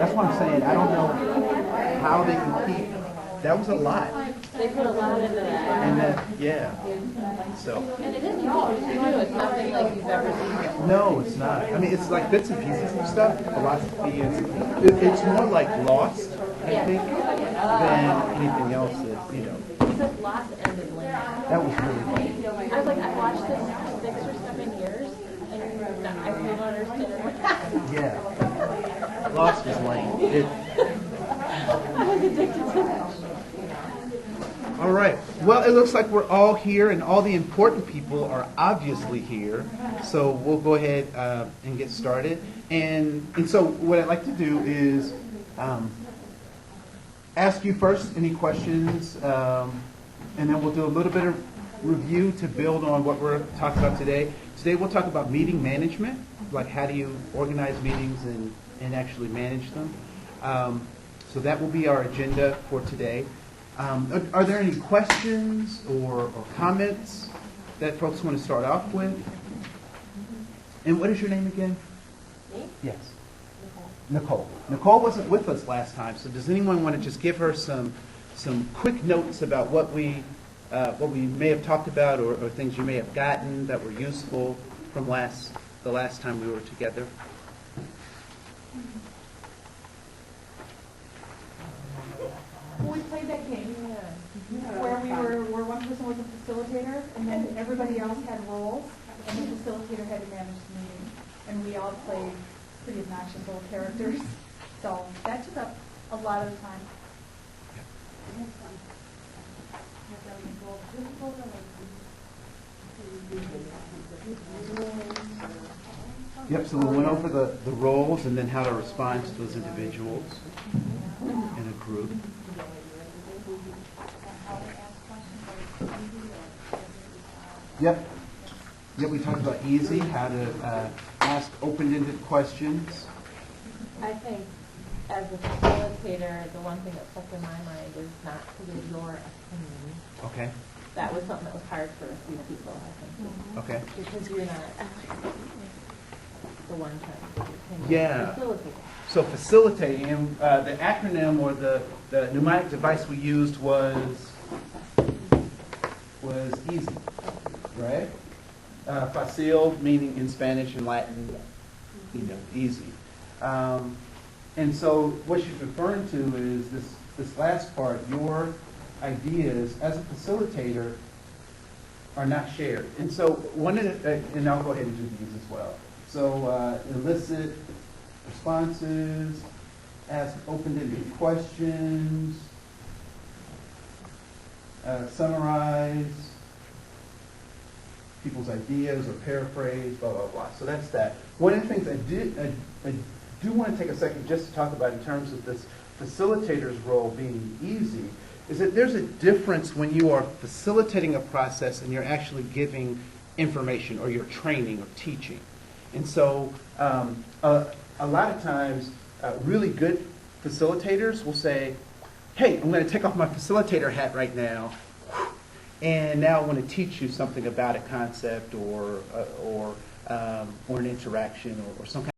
That's what I'm saying. I don't know how they can keep. That was a lot. They put a lot into that. And then, yeah. So. And it isn't easy to do. It's nothing like you've ever seen. No, it's not. I mean, it's like bits and pieces of stuff. Philosophy is. It's more like Lost, I think, than anything else. That, you know. Because Lost ended lame. That was really fun. I was like, I watched this 6 or 7 years, and I still don't understand what happened. Yeah. Lost was lame. I was addicted to that. All right. Well, it looks like we're all here, and all the important people are obviously here. So we'll go ahead and get started. And so what I'd like to do is ask you first any questions, and then we'll do a little bit of review to build on what we're talking about today. Today we'll talk about meeting management, like how do you organize meetings and actually manage them. So that will be our agenda for today. Are there any questions or comments that folks want to start off with? And what is your name again? Me? Yes. Nicole. Nicole wasn't with us last time, so does anyone want to just give her some quick notes about what we may have talked about or things you may have gotten that were useful from the last time we were together? Well, we played that game where where one person was a facilitator, and then everybody else had roles, and the facilitator had to manage the meeting, and we all played pretty obnoxious little characters. So that took up a lot of time. Yep, so we went over the roles and then how to respond to those individuals in a group. Yep, we talked about easy, how to ask open-ended questions. I think as a facilitator, the one thing that stuck in my mind is not to give your opinion. Okay. That was something that was hard for a few people, I think. Okay. Because you're not the one trying to give your opinion. Yeah. Facilitator. So facilitating, the acronym or the mnemonic device we used was easy, right? Facile, meaning in Spanish and Latin, easy. And so what she's referring to is this last part, your ideas as a facilitator are not shared. And so one of the, and I'll go ahead and do these as well. So elicit responses, ask open-ended questions, summarize people's ideas or paraphrase, blah, blah, blah. So that's that. One of the things I do want to take a second just to talk about in terms of this facilitator's role being easy is that there's a difference when you are facilitating a process and you're actually giving information or you're training or teaching. And so a lot of times really good facilitators will say, hey, I'm going to take off my facilitator hat right now, and now I want to teach you something about a concept or an interaction or some kind